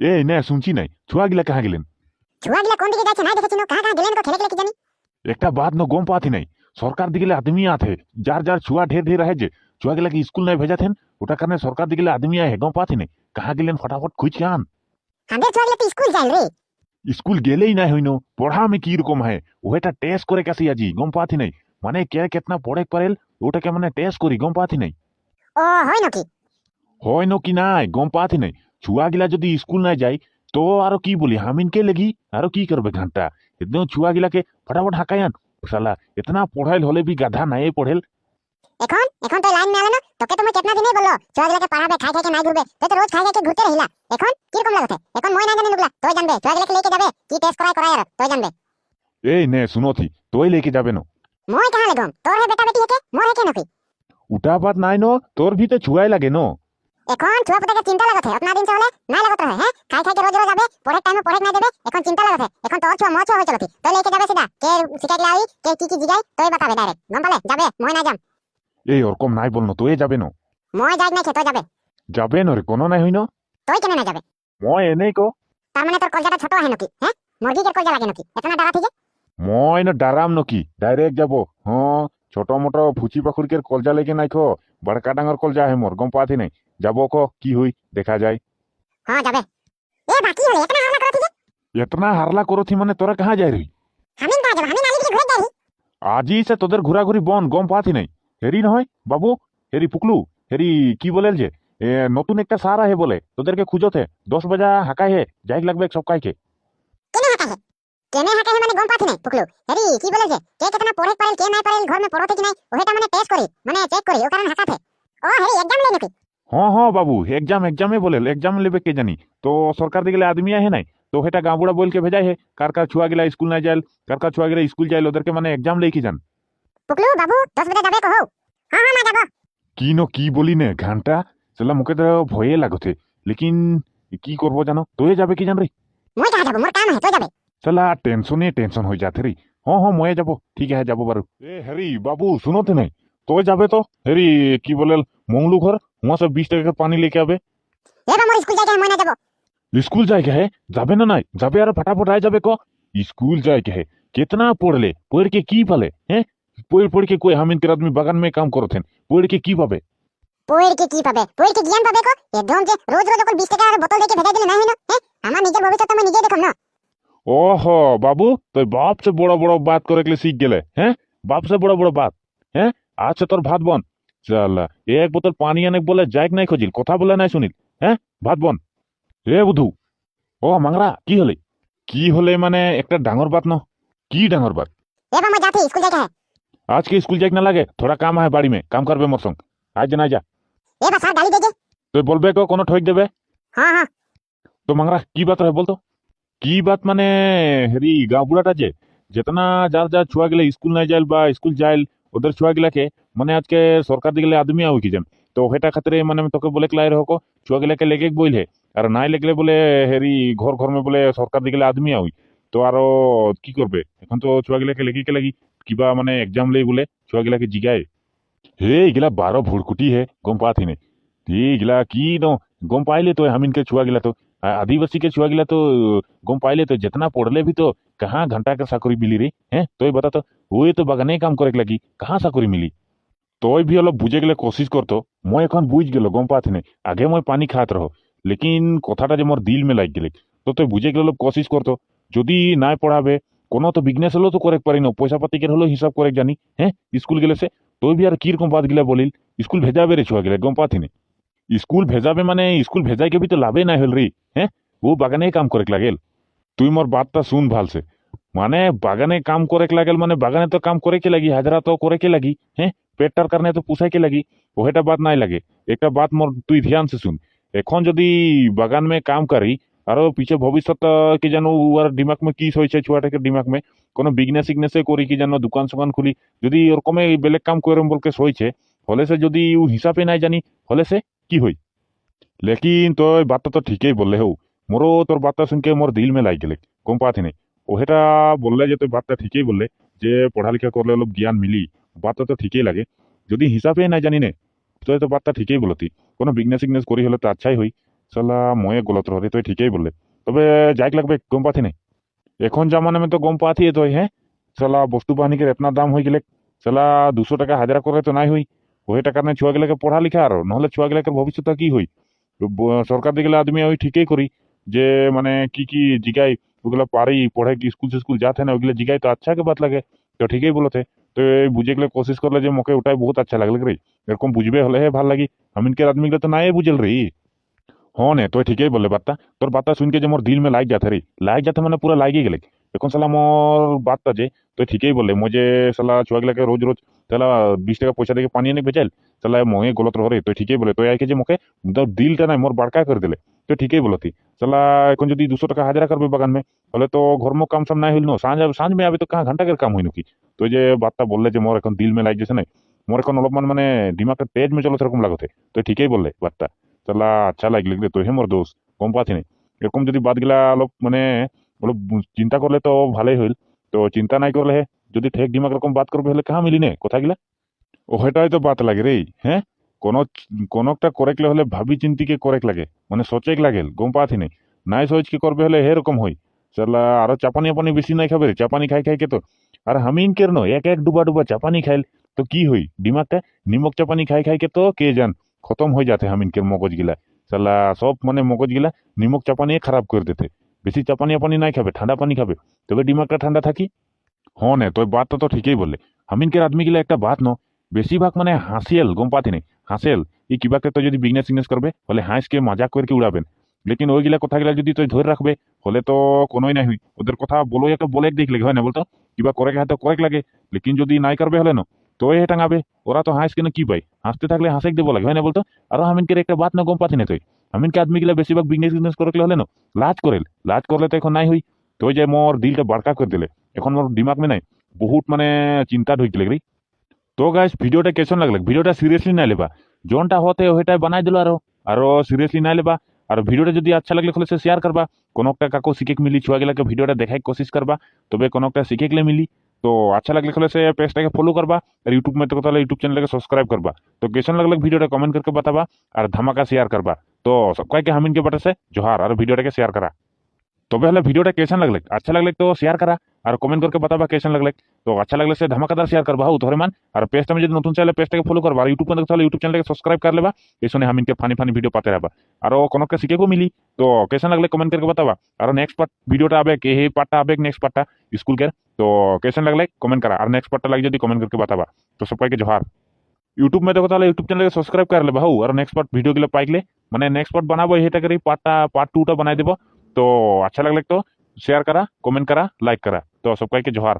এই নে শুনছি নাই ছুয়াগিলা কাহা গেলেন? ছুয়াগুলা কোন দিকে যাচ্ছে না দেখেছি না, কাহা কাহা গেলেন গো, খেলে খেলে কি জানি। একটা बात न गोम पाती नहीं। सरकार दिगले आदमी आथे जार जार छुआ ढेर ढेर रहे जे छुआ गिला की स्कूल नहीं भेजा थे ওটা কারণে সরকার দিগলে আদমি আহে গম পাতি নাই কাহা গেলেন ফটাফট খুঁজ কে আন। হাঁদের ছুয়াগুলা তো স্কুল যায় রে। স্কুল গেলেই নাই হইনো পড়া में কি রকম है ওটা টেস্ট করে কাছে আজি গম পাতি নাই মানে কে কেতনা পড়ে পারেল ওটাকে মানে টেস্ট করি গম পাতি নাই। ও হয় নাকি? হয় ন কি নাই গম পাতি নাই ছুয়া গিলা যদি স্কুল না যায় তো আরো কি বলি হামিন কে লেগি আরো কি করবে ঘंटा एकदम ছুয়া গিলাকে फटाफट হাকাই আন। শালা इतना পড়াইল হলে भी গাধা নাই পড়েল। এখন এখন তো লাইন মেলানো, তোকে তো মই কেতনা দিনই বললো ছুয়াগুলাকে পাড়াবে, খাই খাইকে নাই ঘুরবে, তুই তো রোজ খাই খাইকে ঘুরতে রহিলা। এখন কিরকম লাগছে? এখন মই না জানি নুগলা, তুই জানবে। ছুয়াগুলাকে লেকে যাবে, কি টেস্ট করাই করাই আর তুই জানবে। এই নে শুনো থি তোই লেকে যাবে ন মই কাহা লাগম? তোর হে বেটা বেটি হেকে মোর হেকে নাকি? উঠা বাত নাই ন তোর ভিতে ছুয়াই লাগে ন। এখন ছুয়া পুতাকে চিন্তা লাগত है अपना दिन से होले নাই লাগত रहे हैं, खाई खाई के रोज रोज आबे, पढ़े टाइम में पढ़े ना देबे, এখন চিন্তা লাগत है। এখন তোর ছুয়া মোর ছুয়া হই চলতি, তুই লেকে যাবে সিধা, কে শিখাই গলাই, কে কি কি জিগাই তুই বাতাবে ডাইরেক্ট, গম পালে? যাবে মই না যাম। এই ওরকম নাই বল ন তোই যাবে ন। মই যাই নাই তুই যাবে। যাবে ন রে কোনো নাই হই ন। তুই কেন না যাবে? মই এনেই কো। তার মানে তোর কলজাটা ছোট হয় নাকি? হ্যাঁ, মুরগি কে কলজা লাগে নাকি এতনা ডারা থেকে? মই ন ডারাম নকি ডাইরেক্ট যাব। হ্যাঁ ছোট মোটো ফুচি পাখুরকে কলজা লেকে নাই খো বড়কা ডাঙর কলজা হে মোর গম পাতি নাই যাব কো কি হই দেখা যায়। হ্যাঁ যাবে। এ বাকি হলে এতনা হাল্লা করতি যে? इतना हारला करो थी माने तोरा कहाँ जाए रही? হামিন কাজ হামিন আলি দিকে ঘুরে যাই। আজি সে তোদের ঘোরাঘুরি বন গম পাতি নাই। হেরি নহয় বাবু হেরি পুকলু হেরি কি বলেল যে নতুন একটা সার আহে বলে তোদেরকে খুঁজোতে 10 বাজা হাকাই হে যাইক লাগবে সব কাইকে। কেনে হাঁটা হে? কেনে হাঁটা হে মানে গম পাতি নাই পুকলু। হেরি কি বলে যে কে কেতনা পড়ে পারেল কে নাই পারেল ঘর में পড়তে কি নাই ওহেটা মানে টেস্ট করি মানে চেক করি ও কারণ হাঁকাতে। ও হেরি এক্সাম লে নাকি? हाँ हाँ बाबू एग्जाम एग्जामे बोले एग्जाम लेबे के जानी तो सरकार दिगले आदमी है नहीं तो हेटा गाँव बुढ़ा बोल के भेजा है कार छुआ गिला स्कूल ना जाए कार छुआ गिला स्कूल जाए ओदर के माने एग्जाम लेके जान। পুকলু বাবু 10 বাজে যাবে কहो। हां हां मैं যাব। কি নো কি বলি নে ঘন্টা চলা মুকে তো ভয়ে লাগতে लेकिन কি করব জানো তোয়ে যাবে কি জান রে। মই কাহা যাব মোর কাম হে তুই যাবে। चला टेंशन हो जाते रे। हाँ हाँ मैं जाबो ठीक है जाबो बारू ए हेरी बाबू सुनो थे नहीं तो जाबे तो हेरी की बोले मंगलू घर वहां से 20 টাকা पानी लेके आबे। এবার মোর স্কুল যাইতে মই না যাব। स्कूल जाए के है जाबे ना नहीं जाबे यार फटाफट आए जाबे को स्कूल जाए के है कितना पढ़ ले पढ़ के की पाले हैं पढ़ के कोई हम इनके आदमी बागान में काम करो थे पढ़ के की पाबे। পড়ে কি পাবে? পড়ে কি জ্ঞান পাবে কো? একদম যে রোজ রোজ ওকে 20 টাকা আর বোতল দেখে ভেজা দিলে না হয় না। হ্যাঁ, আমার নিজের ভবিষ্যৎ আমি নিজে দেখম না। ओहो बाबू तो बाप से बड़ा बड़ा बात करे के लिए सीख गेले हैं बाप से बड़ा बड़ा बात हैं आज से तोर भात बन चल एक बोतल पानी आने बोले जायक नहीं खोजिल कथा बोले नहीं सुनिल हैं भात बन ए बुधु ओ मांगरा की होले माने एक डांगर बात न की डांगर बात এবার মই যাচ্ছি স্কুল যাইতে হয়। आज के स्कूल जाए ना लगे थोड़ा काम है बाड़ी में काम करबे मोर संग आज ना जा এবার স্যার গালি দেগে। तो बोलबे को कोनो ठोक देबे। হ্যাঁ হ্যাঁ तो मांगरा की बात है बोल तो की बात माने हेरी गाँव बुढ़ाटा जे जितना जार जार छुआ गिला स्कूल नहीं जाइल बा स्कूल जाइल उधर छुआ गिला के माने आज के सरकार दिगले आदमी आउ की जन तो हेटा खातिर माने तोके बोले के लाई रहो को छुआ गिला के लेके बोल है और নাই लेगले बोले हेरी घर घर में बोले सरकार दिगले आदमी आउ तो आरो की करबे এখন তো छुआ गिला के लेके के लगी কিবা মানে एग्जाम ले बोले छुआ गिला के जिगाए हे गिला 12 भुड़कुटी है गम पाथी ने এই গিলা কি নো গম পাইলে তো हम इनके छुआ गिला तो आदिवासी के छुआ गिला तो गम पाइले तो जितना पढ़ले भी तो कहाँ घंटा का साकुरी मिली रे हैं तो बता तो वो तो बागाने काम करे लगी कहाँ साकुरी मिली तो भी अलग बुझे गले कोशिश करतो मैं এখন বুঝ গেল গম পাথি ने आगे मैं पानी खात रहो लेकिन কথাটা যে মোর দিল में लाग गेले तो তুই বুঝে গেল कोशिश करतो যদি নাই পড়াবে কোনো তো বিজনেস হলো তো করে পারি না পয়সা পাতি কে হলো হিসাব করে জানি হ্যাঁ স্কুল গেলে সে তো भी আর কি রকম बात গিলা বলিল স্কুল ভেজাবে রে ছুয়া গেলে গম পাথি ने स्कूल भेजाबे माने स्कूल भेजाई के भी तो लाभे ना हल री हैं वो बागाने काम करे लागेल तुई मोर बातटा सुन भाल से माने बागाने काम करे लागेल माने बागाने तो काम करे के लगी हाजरा तो करे के लगी हैं पेटर करने तो पूछाई के लगी ओहेटा बात नहीं लगे एक बात मोर तुई ध्यान से सुन এখন যদি বাগান में काम करी আরো পিছে ভবিষ্যৎ কি জানো ওর দিমাগ में কি হইছে ছুয়াটাকে দিমাগ में কোনো বিজনেস সিগনেসে করি কি জানো দোকান সোকান খুলি যদি ওরকমে বেলেগ কাম করম বলকে সইছে হলে সে যদি ও হিসাবে নাই জানি হলে সে কি হই लेकिन तो बात तो ठीक ही बोले हो मोरो तोर बात सुन के मोर दिल में लाग गेले गम पाथी नहीं ओहेटा बोलले जे तो बात ठीक ही बोलले जे पढ़ा लिखा करले लोग ज्ञान मिली बात तो ठीक ही लगे যদি হিসাবে না জানি নে তো বাতটা ঠিকই বলতি কোনো বিজনেস সিগনেস করি হলে তো আচ্ছাই হই সালা ময়ে গলত রে তুই ঠিকই বললে। তবে যাইক লাগবে গম পাতি নাই এখন জামানে মে তো গম পাতি তুই হ্যাঁ সালা বস্তু বাহিনীকে এতনা দাম হয়ে গেলে সালা 200 টাকা হাজারা করে তো নাই হই ওই টাকা না ছুয়া গেলাকে পড়া লিখা আর নহলে ছুয়া গেলাকে ভবিষ্যৎ কি হই তো সরকার দিকে আদমি ওই ঠিকই করি যে মানে কি কি জিগাই ওগুলা পারি পড়ে কি স্কুল স্কুল যাতে না ওগুলা জিগাই তো আচ্ছা के बात লাগে তো ঠিকই বলতে তো এই বুঝে গেলে কোশিশ করলে যে মোকে ওটাই বহুত আচ্ছা লাগলে রে এরকম বুঝবে হলে হে ভাল লাগি আমিনকে আদমিগুলো তো নাই বুঝল রে हाँ ने तो ठीक ही बोले बात তোর বার্তা শুনকে যে মোর দিল মে লাগ যাতে রে লাগ যাতে মানে পুরো লাগি গেলে এখন সালা মোর বাতটা যে তুই ঠিকই বললে মজে সালা ছুয়াগুলাকে রোজ রোজ সালা 20 টাকা পয়সা দিয়ে পানি এনে বেচাইল সালা মহে গলত রহরে তুই ঠিকই বলে তুই আইকে যে মুখে তোর দিলটা নাই মোর বাড়কা করে দিলে তুই ঠিকই বলতি সালা এখন যদি 200 টাকা হাজারা করবে বাগান মে তাহলে তো ঘরমো কাম সাম নাই হইল না সাঁঝ মে আবে তো কাহা ঘন্টাকের কাম হইল কি তুই যে বাতটা বললে যে মোর এখন দিল মে লাগ যাচ্ছে না মোর এখন অলপমান মানে দিমাগটা তেজ মে চলো সেরকম লাগতে তুই ঠিকই বললে বাতটা সালা আচ্ছা লাগলে রে তুই হে মোর দোষ গম পাচ্ছি না এরকম যদি বাদগুলা অলপ মানে অলপ চিন্তা করলে তো ভালোই হইল তো চিন্তা নাই করলে হে যদি ঠেক দিমাগ এরকম বাদ করবে হলে কাহা মিলি নে কথাগুলা ওহেটাই তো বাত লাগে রে হ্যাঁ কোন কোনটা করেকলে হলে ভাবি চিন্তিকে করেক লাগে মানে সোচেক লাগে গম পাচ্ছি না নাই সোচ কি করবে হলে এরকম হই সালা আরো চাপানি পানি বেশি নাই খাবে রে চাপানি খাই খাই কে তো আর হামিন কেন এক এক ডুবা ডুবা চাপানি খাইল তো কি হই দিমাগটা নিমক চাপানি খাই খাই কে তো কে জান খতম হয়ে যাতে হামিনকের মগজ গিলা সালা সব মানে মগজ গিলা নিমক চাপানি খারাপ করে দিতে বেশি চাপানি পানি নাই খাবে ঠান্ডা পানি খাবে তবে দিমাগটা ঠান্ডা থাকি হ্যাঁ নে তোর বাতটা তো ঠিকই বললে হামিনকের আদমি গিলা একটা বাত ন বেশিরভাগ মানে হাসিয়েল গম পাতি নেই হাসেল এই কিবাকে তো যদি বিজনেস টিজনেস করবে হলে হাঁসকে মজাক করে উড়াবেন লেকিন ওইগুলা কথাগুলা যদি তুই ধরে রাখবে হলে তো কোনোই নাই হই ওদের কথা বলো একটা বলে দেখলে হয় না বলতো কিবা করে হয়তো করে লাগে লেকিন যদি নাই করবে হলে না তো এ টাঙাবে ওরা তো হাঁস কেন কি পাই হাসতে থাকলে হাসেক দেবো লাগে হয় না বলতো আরো হামিনকের একটা বাত না গম পাতি না তুই হামিনকে আদমি গিলা বেশিরভাগ বিজনেস টিজনেস করে হলে না লাজ করলে তো এখন নাই হই তো ওই যে মোর দিলটা বাড়কা করে দিলে এখন মোর দিমাগ মে নাই বহুত মানে চিন্তা ঢুকলে রে তো গাইস ভিডিওটা কেমন লাগলে ভিডিওটা সিরিয়াসলি না লেবা जोनটা হতে ওইটাই বানাই দিল আরো সিরিয়াসলি না লেবা আর ভিডিওটা যদি আচ্ছা লাগলে হলে শেয়ার করবা কোনটা কাকো শিখে মিলি ছুয়া গেলাকে ভিডিওটা দেখাই কোশিশ করবা তবে কোনটা শিখে গেলে মিলি তো আচ্ছা লাগলে হলে পেজটাকে ফলো করবা আর ইউটিউব में तो তাহলে ইউটিউব চ্যানেলকে সাবস্ক্রাইব করবা তো কেমন লাগলে ভিডিওটা কমেন্ট करके बतावा আর ধামাকা শেয়ার করবা তো সবাইকে হামিনকে বাটাছে জোহার আর ভিডিওটাকে শেয়ার করা তবে হলে ভিডিওটা कैसा लगले अच्छा लगले तो शेयर करा और कमेंट करके बताबा कैसा लगले तो अच्छा लगले से धमाकेदार शेयर करबा हो तोरे मान और पेजটা में যদি নতুন চাইলে পেজটাকে ফলো করবা আর ইউটিউব में তাহলে ইউটিউব চ্যানেলকে সাবস্ক্রাইব कर लेबा এসনে হামিনকে ফানি ফানি ভিডিও পাতে रहबा আর কোনকে শিখেকো মিলি তো कैसा लगले कमेंट करके बताबा और नेक्स्ट पार्ट ভিডিওটা আবে কে হে পার্টটা আবে নেক্সট পার্টটা স্কুল के तो कैसा लगले कमेंट करा और नेक्स्ट पार्टটা লাগে যদি কমেন্ট करके बताबा तो সবাইকে জোহার ইউটিউব में देखो তাহলে ইউটিউব চ্যানেলকে সাবস্ক্রাইব कर लेबा हो और नेक्स्ट पार्ट ভিডিও গুলো পাইলে মানে নেক্সট পার্ট বানাবো এটাকে পার্ট 2টা বানাই দেব তো अच्छा लगले तो शेयर करा कमेंट करा लाइक करा तो सबका के जोहार